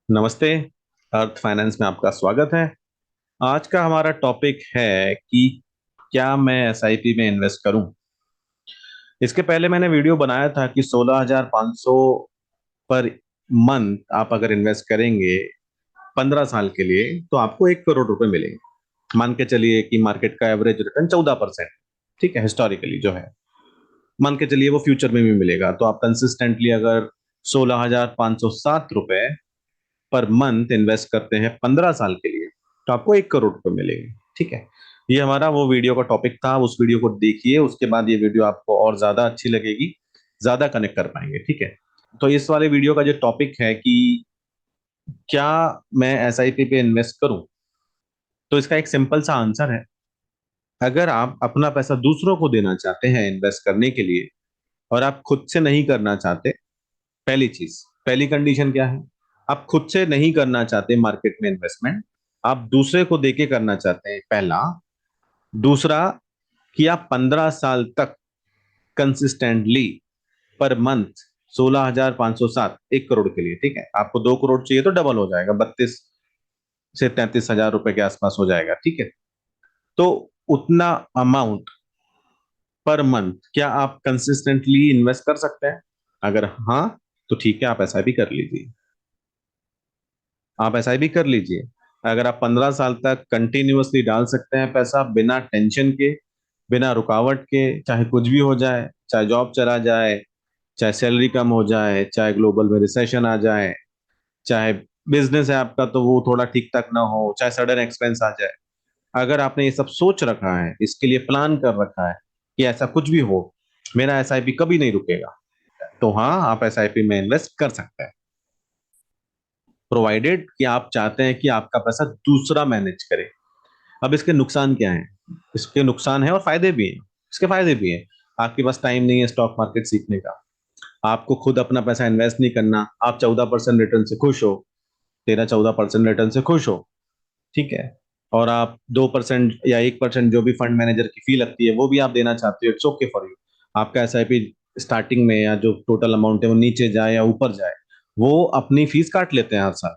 नमस्ते। अर्थ फाइनेंस में आपका स्वागत है। आज का हमारा टॉपिक है कि क्या मैं एसआईपी में इन्वेस्ट करूं। इसके पहले मैंने वीडियो बनाया था कि 16,500 पर मंथ आप अगर इन्वेस्ट करेंगे 15 साल के लिए तो आपको 1 करोड़ रुपए मिलेंगे। मान के चलिए कि मार्केट का एवरेज रिटर्न 14%, ठीक है, हिस्टोरिकली जो है। मान के चलिए वो फ्यूचर में भी मिलेगा, तो आप कंसिस्टेंटली अगर 16,507 रुपए पर मंथ इन्वेस्ट करते हैं 15 साल के लिए तो आपको 1 करोड़ रुपए मिलेंगे। ठीक है, ये हमारा वो वीडियो का टॉपिक था। उस वीडियो को देखिए, उसके बाद ये वीडियो आपको और ज्यादा अच्छी लगेगी, ज्यादा कनेक्ट कर पाएंगे। ठीक है, तो इस वाले वीडियो का जो टॉपिक है कि क्या मैं एसआईपी पे इन्वेस्ट करूं, तो इसका एक सिंपल सा आंसर है। अगर आप अपना पैसा दूसरों को देना चाहते हैं इन्वेस्ट करने के लिए और आप खुद से नहीं करना चाहते, पहली चीज, पहली कंडीशन क्या है? आप खुद से नहीं करना चाहते मार्केट में इन्वेस्टमेंट, आप दूसरे को देके करना चाहते हैं, पहला। दूसरा, कि आप 15 साल तक कंसिस्टेंटली पर मंथ 16,507, 1 करोड़ के लिए, ठीक है, आपको 2 करोड़ चाहिए तो डबल हो जाएगा, 32 से 33 हजार रुपए के आसपास हो जाएगा। ठीक है, तो उतना अमाउंट पर मंथ क्या आप कंसिस्टेंटली इन्वेस्ट कर सकते हैं? अगर हाँ, तो ठीक है, आप एसआईपी कर लीजिए। आप एसआईपी कर लीजिए। अगर आप 15 साल तक कंटिन्यूअसली डाल सकते हैं पैसा बिना टेंशन के, बिना रुकावट के, चाहे कुछ भी हो जाए, चाहे जॉब चला जाए, चाहे सैलरी कम हो जाए, चाहे ग्लोबल में रिसेशन आ जाए, चाहे बिजनेस है आपका तो वो थोड़ा ठीक ठाक ना हो, चाहे सडन एक्सपेंस आ जाए, अगर आपने ये सब सोच रखा है, इसके लिए प्लान कर रखा है कि ऐसा कुछ भी हो, मेरा एसआईपी कभी नहीं रुकेगा, तो हाँ, आप एसआईपी में इन्वेस्ट कर सकते हैं, प्रोवाइडेड कि आप चाहते हैं कि आपका पैसा दूसरा मैनेज करे। अब इसके नुकसान क्या हैं? इसके नुकसान है और फायदे भी हैं। इसके फायदे भी हैं। आपके पास टाइम नहीं है स्टॉक मार्केट सीखने का, आपको खुद अपना पैसा इन्वेस्ट नहीं करना, आप 14% रिटर्न से खुश हो, 13-14% रिटर्न से खुश हो, ठीक है, और आप 2% या 1% जो भी फंड मैनेजर की फी लगती है वो भी आप देना चाहते हो, इट्स ओके फॉर यू। आपका एसआईपी स्टार्टिंग में या जो टोटल अमाउंट है वो नीचे जाए या ऊपर जाए, वो अपनी फीस काट लेते हैं हर साल।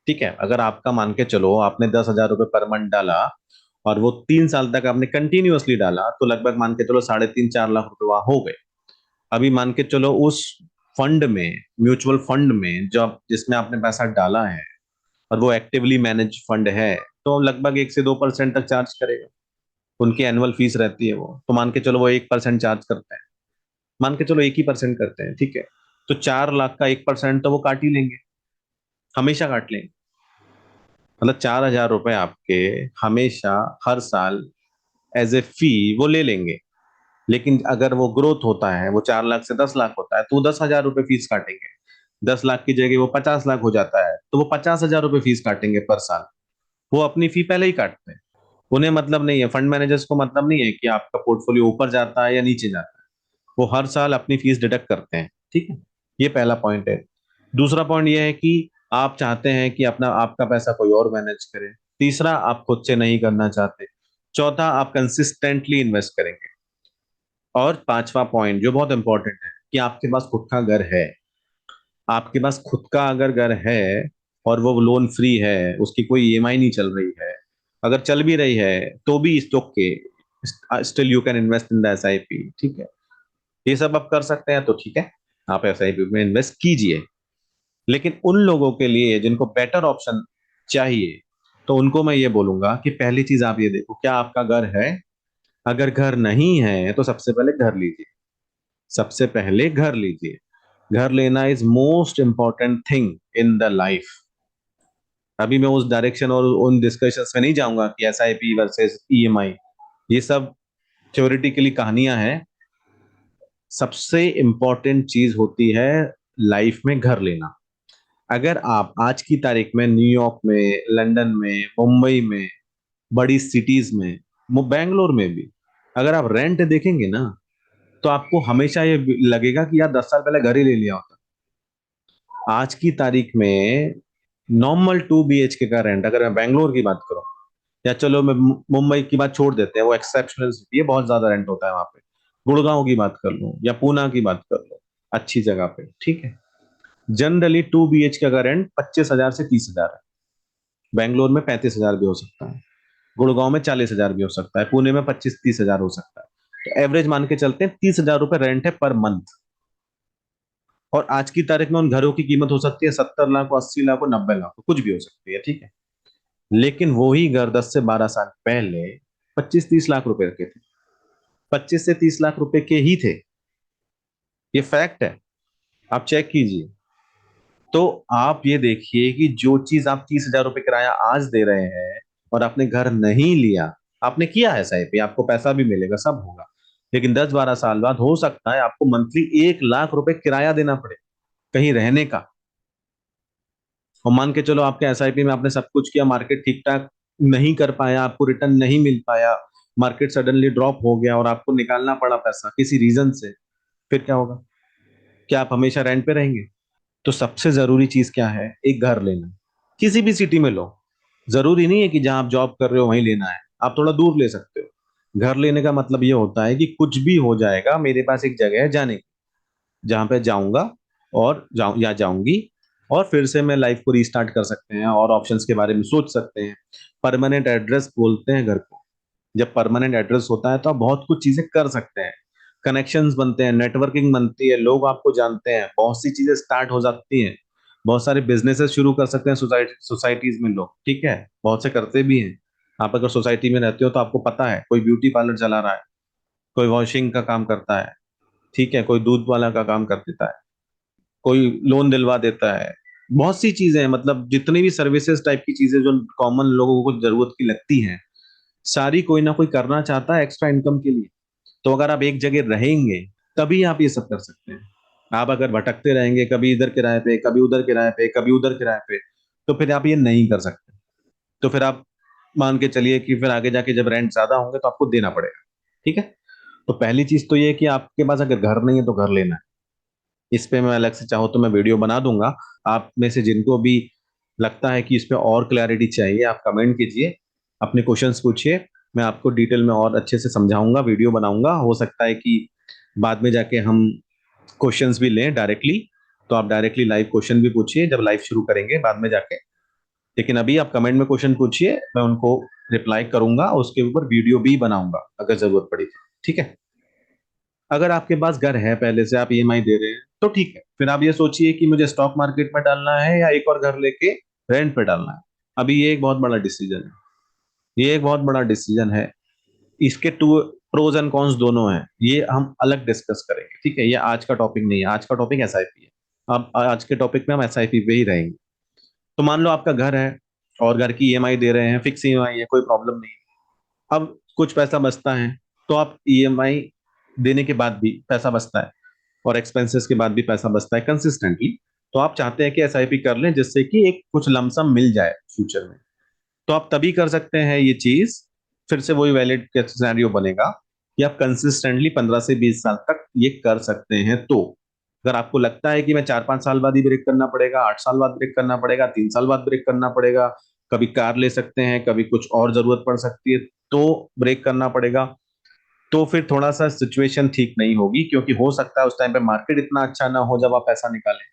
ठीक है, अगर आपका मान के चलो आपने 10,000 रुपये पर मंथ डाला और वो 3 साल तक आपने कंटिन्यूअसली डाला, तो लगभग मान के चलो 3.5-4 लाख रुपए वहां हो गए। अभी मान के चलो उस फंड में, म्यूचुअल फंड में, जो जिसमें आपने पैसा डाला है और वो एक्टिवली मैनेज फंड है, तो लगभग 1 से 2% तक चार्ज करेगा। उनकी एनुअल फीस रहती है वो, तो मान के चलो वो 1% चार्ज करते हैं, मान के चलो 1 ही% करते हैं, ठीक है, तो 4 लाख का 1% तो वो काट ही लेंगे, हमेशा काट लेंगे। मतलब 4,000 रुपए आपके हमेशा, हर साल एज ए फी वो ले लेंगे। लेकिन अगर वो ग्रोथ होता है, वो 4 लाख से 10 लाख होता है, तो वो 10,000 रुपये फीस काटेंगे। 10 लाख की जगह वो 50 लाख हो जाता है, तो वो 50,000 रुपये फीस काटेंगे पर साल। वो अपनी फी पहले ही काटते हैं। उन्हें मतलब नहीं है, फंड मैनेजर्स को मतलब नहीं है कि आपका पोर्टफोलियो ऊपर जाता है या नीचे जाता है, वो हर साल अपनी फीस डिडक्ट करते हैं। ठीक है, ये पहला पॉइंट है। दूसरा पॉइंट ये है कि आप चाहते हैं कि अपना आपका पैसा कोई और मैनेज करे। तीसरा, आप खुद से नहीं करना चाहते। चौथा, आप कंसिस्टेंटली इन्वेस्ट करेंगे। और पांचवा पॉइंट जो बहुत इंपॉर्टेंट है कि आपके पास खुद का घर है। आपके पास खुद का अगर घर है और वो लोन फ्री है, उसकी कोई ईएमआई नहीं चल रही है, अगर चल भी रही है तो भी it's okay, still you can invest in the SIP. ठीक है, ये सब आप कर सकते हैं तो ठीक है, आप एसआईपी में इन्वेस्ट कीजिए। लेकिन उन लोगों के लिए जिनको बेटर ऑप्शन चाहिए, तो उनको मैं ये बोलूंगा कि पहली चीज आप ये देखो, क्या आपका घर है? अगर घर नहीं है तो सबसे पहले घर लीजिए। सबसे पहले घर लीजिए। घर लेना is most important thing in the life. अभी मैं उस डायरेक्शन और उन डिस्कशंस में नहीं जाऊंगा कि एसआईपी वर्सेस ईएमआई, ये सब थ्योरेटिकली कहानियां हैं। सबसे इंपॉर्टेंट चीज होती है लाइफ में घर लेना। अगर आप आज की तारीख में न्यूयॉर्क में, लंदन में, मुंबई में, बड़ी सिटीज में, बैंगलोर में भी अगर आप रेंट देखेंगे ना, तो आपको हमेशा ये लगेगा कि यार 10 साल पहले घर ही ले लिया होता। आज की तारीख में नॉर्मल 2 BHK का रेंट, अगर मैं बैंगलोर की बात करूं, या चलो मैं मुंबई की बात छोड़ देते हैं, वो एक्सेप्शनल सिटी है, बहुत ज्यादा रेंट होता है वहां पे। गुड़गांव की बात कर लूं या पूना की बात कर लूं, अच्छी जगह पे, ठीक है, जनरली 2 BHK का रेंट 25,000 से 30,000 है। बैंगलोर में 35,000 भी हो सकता है, गुड़गांव में 40,000 भी हो सकता है, पुणे में 25-30,000 हो सकता है। तो एवरेज मान के चलते हैं 30,000 रुपए रेंट है पर मंथ। और आज की तारीख में उन घरों की कीमत हो सकती है 70 लाख, 80 लाख, 90 लाख, कुछ भी हो सकती है, ठीक है। लेकिन वही घर 10 से 12 साल पहले 25-30 लाख रुपए के थे, 25 से 30 लाख रुपए के ही थे। ये फैक्ट है, आप चेक कीजिए। तो आप ये देखिए कि जो चीज आप 30,000 रुपए किराया आज दे रहे हैं और आपने घर नहीं लिया, आपने किया है सही पे, आपको पैसा भी मिलेगा, सब होगा, लेकिन 10-12 साल बाद हो सकता है आपको मंथली 1 लाख रुपए किराया देना पड़े कहीं रहने का। और मान के चलो आपके एसआईपी में आपने सब कुछ किया, मार्केट ठीक ठाक नहीं कर पाया, आपको रिटर्न नहीं मिल पाया, मार्केट सडनली ड्रॉप हो गया और आपको निकालना पड़ा पैसा किसी रीजन से, फिर क्या होगा? क्या आप हमेशा रेंट पे रहेंगे? तो सबसे जरूरी चीज क्या है? एक घर लेना। किसी भी सिटी में लो, जरूरी नहीं है कि जहां आप जॉब कर रहे हो वहीं लेना है, आप थोड़ा दूर ले सकते हो। घर लेने का मतलब ये होता है कि कुछ भी हो जाएगा, मेरे पास एक जगह है जाने की, जहां पे जाऊंगा और जाऊं या जाऊंगी, और फिर से मैं लाइफ को रीस्टार्ट कर सकते हैं और ऑप्शंस के बारे में सोच सकते हैं। परमानेंट एड्रेस बोलते हैं घर को। जब परमानेंट एड्रेस होता है तो आप बहुत कुछ चीजें कर सकते हैं, कनेक्शंस बनते हैं, नेटवर्किंग बनती है, लोग आपको जानते हैं, बहुत सी चीजें स्टार्ट हो जाती हैं, बहुत सारे बिजनेसेस शुरू कर सकते हैं सोसाइटीज में लोग, ठीक है, बहुत से करते भी हैं। आप अगर सोसाइटी में रहते हो तो आपको पता है, कोई ब्यूटी पार्लर चला रहा है, कोई वॉशिंग का काम करता है, ठीक है, कोई दूध वाला का काम कर देता है, कोई लोन दिलवा देता है। बहुत सी चीजें हैं, मतलब जितनी भी सर्विसेज टाइप की चीजें जो कॉमन लोगों को जरूरत की लगती हैं, सारी कोई ना कोई करना चाहता है एक्स्ट्रा इनकम के लिए। तो अगर आप एक जगह रहेंगे तभी आप ये सब कर सकते हैं। आप अगर भटकते रहेंगे, कभी इधर किराए पे, कभी उधर किराए पे, कभी उधर किराए पे, तो फिर आप ये नहीं कर सकते। तो फिर आप मान के चलिए कि फिर आगे जाके जब रेंट ज्यादा होंगे तो आपको देना पड़ेगा, ठीक है। तो पहली चीज तो ये है कि आपके पास अगर घर नहीं है तो घर लेना है। इस पे मैं अलग से चाहो तो मैं वीडियो बना दूंगा। आप में से जिनको भी लगता है कि इस पे और क्लैरिटी चाहिए, आप कमेंट कीजिए, अपने क्वेश्चंस पूछिए, मैं आपको डिटेल में और अच्छे से समझाऊंगा, वीडियो बनाऊंगा। हो सकता है कि बाद में जाके हम क्वेश्चंस भी लें डायरेक्टली, तो आप डायरेक्टली लाइव क्वेश्चन भी पूछिए जब लाइव शुरू करेंगे बाद में जाके। लेकिन अभी आप कमेंट में क्वेश्चन पूछिए, मैं उनको रिप्लाई करूंगा, उसके ऊपर वीडियो भी बनाऊंगा अगर जरूरत पड़ी तो, ठीक है। अगर आपके पास घर है पहले से, आप ईएमआई दे रहे हैं, तो ठीक है, फिर आप ये सोचिए कि मुझे स्टॉक मार्केट में डालना है या एक और घर लेके रेंट पे डालना है। अभी ये एक बहुत बड़ा डिसीजन है, ये एक बहुत बड़ा डिसीजन है। इसके टू प्रोज एंड कॉन्स दोनों हैं, ये हम अलग डिस्कस करेंगे, ठीक है। ये आज का टॉपिक नहीं है, आज का टॉपिक एसआईपी है। अब आज के टॉपिक में हम एसआईपी पे ही रहेंगे। तो मान लो आपका घर है और घर की ईएमआई दे रहे हैं, फिक्स ईएमआई है, कोई प्रॉब्लम नहीं। अब कुछ पैसा बचता है, तो आप ईएमआई देने के बाद भी पैसा बचता है और एक्सपेंसेस के बाद भी पैसा बचता है कंसिस्टेंटली, तो आप चाहते हैं कि एसआईपी कर लें जिससे कि एक कुछ लमसम मिल जाए फ्यूचर में। तो आप तभी कर सकते हैं ये चीज, फिर से वही वैलिड सिनेरियो बनेगा कि आप कंसिस्टेंटली 15 से 20 साल तक ये कर सकते हैं। तो अगर आपको लगता है कि मैं 4-5 साल बाद ही ब्रेक करना पड़ेगा, 8 साल बाद ब्रेक करना पड़ेगा, 3 साल बाद ब्रेक करना पड़ेगा, कभी कार ले सकते हैं, कभी कुछ और जरूरत पड़ सकती है तो ब्रेक करना पड़ेगा, तो फिर थोड़ा सा सिचुएशन ठीक नहीं होगी, क्योंकि हो सकता है उस टाइम पे मार्केट इतना अच्छा ना हो जब आप पैसा निकालें,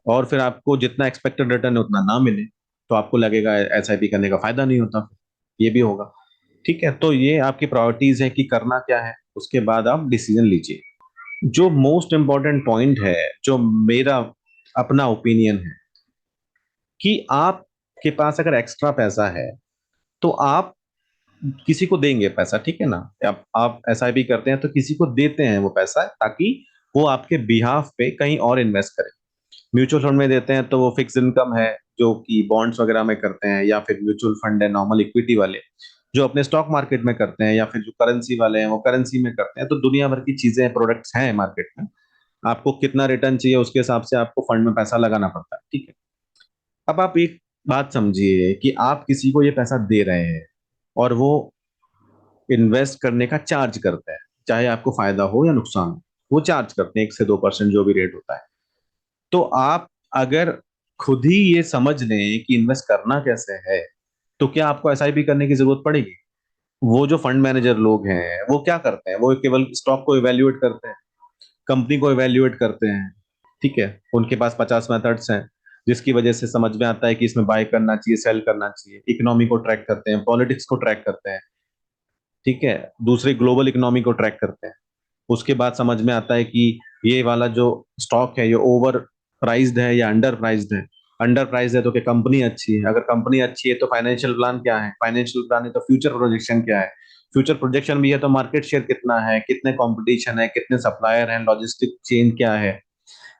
और फिर आपको जितना एक्सपेक्टेड रिटर्न है उतना ना मिले, तो आपको लगेगा एसआईपी करने का फायदा नहीं होता, ये भी होगा, ठीक है। तो ये आपकी प्रायोरिटीज है कि करना क्या है, उसके बाद आप डिसीजन लीजिए। जो मोस्ट इंपॉर्टेंट पॉइंट है, जो मेरा अपना ओपिनियन है, कि आपके पास अगर एक्स्ट्रा पैसा है तो आप किसी को देंगे पैसा, ठीक है ना। आप एसआईपी करते हैं तो किसी को देते हैं वो पैसा, ताकि वो आपके बिहाफ पे कहीं और इन्वेस्ट करे। म्यूचुअल फंड में देते हैं तो वो फिक्स इनकम है जो कि बॉन्ड्स वगैरह में करते हैं, या फिर म्यूचुअल फंड है नॉर्मल इक्विटी वाले जो अपने स्टॉक मार्केट में करते हैं, या फिर जो करेंसी वाले हैं वो करेंसी में करते हैं। तो दुनिया भर की चीजें, प्रोडक्ट्स हैं मार्केट में, आपको कितना रिटर्न चाहिए उसके हिसाब से आपको फंड में पैसा लगाना पड़ता है, ठीक है। अब आप एक बात समझिए कि आप किसी को ये पैसा दे रहे हैं और वो इन्वेस्ट करने का चार्ज करते हैं, चाहे आपको फायदा हो या नुकसान हो, वो चार्ज करते हैं 1 से 2% जो भी रेट होता है। तो आप अगर खुद ही ये समझ लें कि इन्वेस्ट करना कैसे है, तो क्या आपको एसआईपी करने की जरूरत पड़ेगी? वो जो फंड मैनेजर लोग हैं वो क्या करते हैं, वो केवल स्टॉक को इवेल्युएट करते हैं, कंपनी को इवेल्युएट करते हैं, ठीक है, उनके पास 50 मेथड्स हैं, जिसकी वजह से समझ में आता है कि इसमें बाय करना चाहिए, सेल करना चाहिए। इकोनॉमी को ट्रैक करते हैं, पॉलिटिक्स को ट्रैक करते हैं, ठीक है, दूसरे ग्लोबल इकोनॉमी को ट्रैक करते हैं। उसके बाद समझ में आता है कि ये वाला जो स्टॉक है ये ओवर प्राइज्ड है या अंडर प्राइज्ड है। अंडर प्राइस है तो क्या कंपनी अच्छी है, अगर कंपनी अच्छी है तो फाइनेंशियल प्लान क्या है, फाइनेंशियल प्लान है तो फ्यूचर प्रोजेक्शन क्या है, फ्यूचर प्रोजेक्शन भी है तो मार्केट शेयर कितना है, कितने कंपटीशन है, कितने सप्लायर हैं, लॉजिस्टिक चेन क्या है,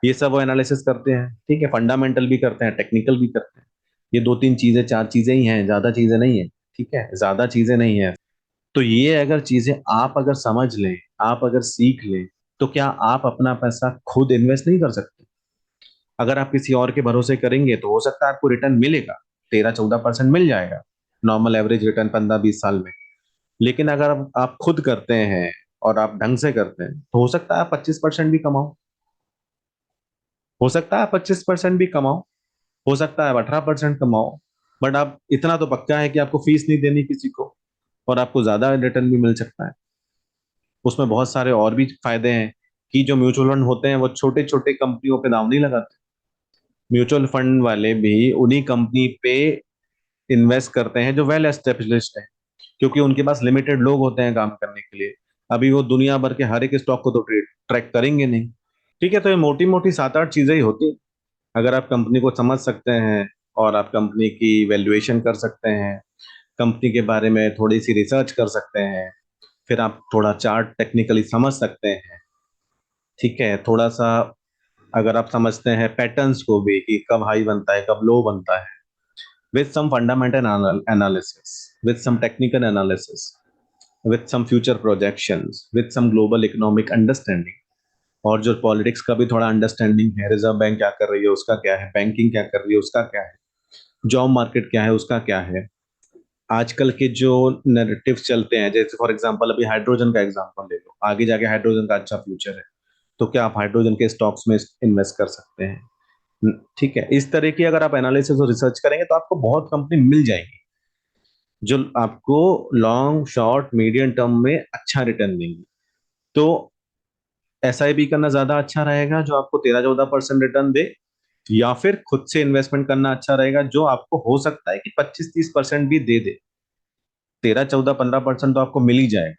ये सब वो एनालिसिस करते हैं। ठीक है, फंडामेंटल भी करते हैं, टेक्निकल भी करते हैं। ये दो तीन चीजें, चार चीजें ही हैं, ज्यादा चीजें नहीं है। ठीक है, ज्यादा चीजें नहीं है। तो ये अगर चीजें आप अगर समझ लें, आप अगर सीख लें, तो क्या आप अपना पैसा खुद इन्वेस्ट नहीं कर सकते? अगर आप किसी और के भरोसे करेंगे तो हो सकता है आपको रिटर्न मिलेगा, 13-14% मिल जाएगा, नॉर्मल एवरेज रिटर्न 15-20 साल में। लेकिन अगर आप खुद करते हैं और आप ढंग से करते हैं तो हो सकता है आप 25% भी कमाओ, हो सकता है 25% भी कमाओ, हो सकता है आप 18% कमाओ। बट आप इतना तो पक्का है कि आपको फीस नहीं देनी किसी को, और आपको ज्यादा रिटर्न भी मिल सकता है। उसमें बहुत सारे और भी फायदे हैं कि जो म्यूचुअल फंड होते हैं वो छोटे छोटे कंपनियों पे दांव नहीं लगाते। म्यूचुअल फंड वाले भी उन्हीं कंपनी पे इन्वेस्ट करते हैं जो वेल एस्टेब्लिश्ड है, क्योंकि उनके पास लिमिटेड लोग होते हैं काम करने के लिए। अभी वो दुनिया भर के हर एक स्टॉक को तो ट्रैक करेंगे नहीं। ठीक है, तो ये मोटी मोटी 7-8 चीजें ही होती हैं। अगर आप कंपनी को समझ सकते हैं और आप कंपनी की वैल्यूएशन कर सकते हैं, कंपनी के बारे में थोड़ी सी रिसर्च कर सकते हैं, फिर आप थोड़ा चार्ट टेक्निकली समझ सकते हैं। ठीक है, थोड़ा सा अगर आप समझते हैं पैटर्न्स को भी कि कब हाई बनता है कब लो बनता है, with some fundamental analysis, with some technical analysis, with some future projections, with some global economic understanding, और जो पॉलिटिक्स का भी थोड़ा अंडरस्टैंडिंग है, रिजर्व बैंक क्या कर रही है उसका क्या है, बैंकिंग क्या कर रही है उसका क्या है, जॉब मार्केट क्या है उसका क्या है, आजकल के जो नैरेटिव्स चलते हैं, जैसे फॉर एग्जांपल अभी हाइड्रोजन का एग्जांपल ले लो, आगे जाके हाइड्रोजन का अच्छा फ्यूचर है, तो क्या आप हाइड्रोजन के स्टॉक्स में इन्वेस्ट कर सकते हैं? ठीक है, इस तरह की अगर आप एनालिसिस और रिसर्च करेंगे तो आपको बहुत कंपनी मिल जाएगी जो आपको लॉन्ग शॉर्ट मीडियम टर्म में अच्छा रिटर्न देंगी। तो एसआईपी करना ज्यादा अच्छा रहेगा जो आपको 13-14% रिटर्न दे, या फिर खुद से इन्वेस्टमेंट करना अच्छा रहेगा जो आपको हो सकता है कि 25-30% भी दे दे। 13-14-15% तो आपको मिल ही जाएगा,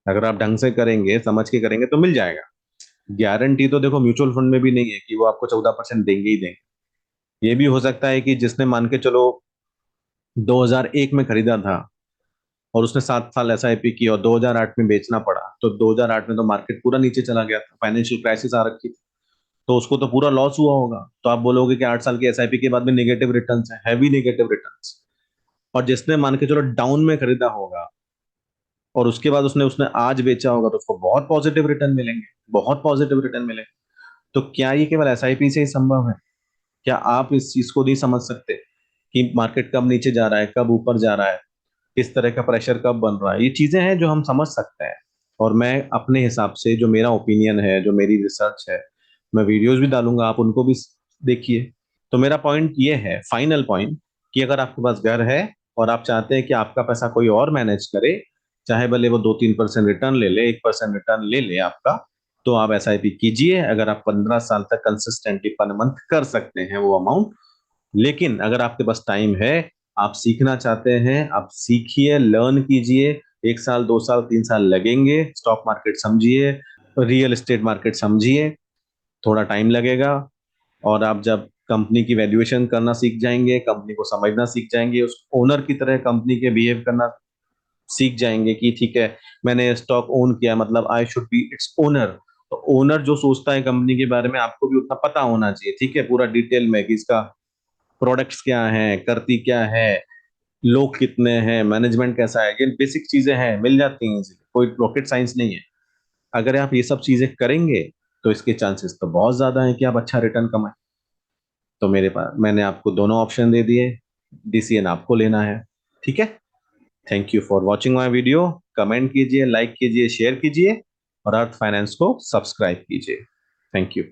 अगर आप ढंग से करेंगे, समझ के करेंगे तो मिल जाएगा। गारंटी तो देखो म्यूचुअल फंड में भी नहीं है कि वो आपको 14% देंगे ही देंगे। ये भी हो सकता है कि जिसने मान के चलो 2001 में खरीदा था और उसने 7 साल एसआईपी की और 2008 में बेचना पड़ा, तो 2008 में तो मार्केट पूरा नीचे चला गया था, फाइनेंशियल क्राइसिस आ रखी थी, तो उसको तो पूरा लॉस हुआ होगा। तो आप बोलोगे कि 8 साल की एसआईपी के बाद में नेगेटिव रिटर्न्स है, हैवी नेगेटिव रिटर्न्स। और जिसने मान के चलो डाउन में खरीदा होगा और उसके बाद उसने उसने आज बेचा होगा तो उसको बहुत पॉजिटिव रिटर्न मिलेंगे, बहुत पॉजिटिव रिटर्न मिलेंगे। तो क्या ये केवल एसआईपी से ही संभव है? क्या आप इस चीज को नहीं समझ सकते कि मार्केट कब नीचे जा रहा है, कब ऊपर जा रहा है, किस तरह का प्रेशर कब बन रहा है? ये चीजें हैं जो हम समझ सकते हैं। और मैं अपने हिसाब से, जो मेरा ओपिनियन है, जो मेरी रिसर्च है, मैं वीडियोस भी डालूंगा, आप उनको भी देखिए। तो मेरा पॉइंट ये है, फाइनल पॉइंट, कि अगर आपके पास घर है और आप चाहते हैं कि आपका पैसा कोई और मैनेज करे, चाहे भले वो 2-3% रिटर्न ले ले, 1% रिटर्न ले ले आपका, तो आप एसआईपी कीजिए। अगर आप 15 साल तक कंसिस्टेंटली पर मंथ कर सकते हैं वो अमाउंट। लेकिन अगर आपके पास टाइम है, आप सीखना चाहते हैं, आप सीखिए, लर्न कीजिए। 1 साल, 2 साल, 3 साल लगेंगे, स्टॉक मार्केट समझिए, रियल एस्टेट मार्केट समझिए, थोड़ा टाइम लगेगा। और आप जब कंपनी की वैल्यूएशन करना सीख जाएंगे, कंपनी को समझना सीख जाएंगे, उस ओनर की तरह कंपनी के बिहेव करना सीख जाएंगे कि ठीक है, मैंने स्टॉक ओन किया, मतलब I should be its owner. तो ओनर जो सोचता है कंपनी के बारे में, आपको भी उतना पता होना चाहिए। ठीक है, पूरा डिटेल में कि इसका प्रोडक्ट्स क्या हैं, करती क्या है, लोग कितने हैं, मैनेजमेंट कैसा है, ये बेसिक चीजें हैं, मिल जाती हैं easily, कोई रॉकेट साइंस नहीं है। अगर आप ये सब चीजें करेंगे तो इसके चांसेस तो बहुत ज्यादा है कि आप अच्छा रिटर्न कमाएं। तो मेरे पास, मैंने आपको दोनों ऑप्शन दे दिए, डिसीजन आपको लेना है। ठीक है, thank you for watching my video. Comment कीजिए, लाइक कीजिए, शेयर कीजिए, और अर्थ फाइनेंस को सब्सक्राइब कीजिए। Thank you.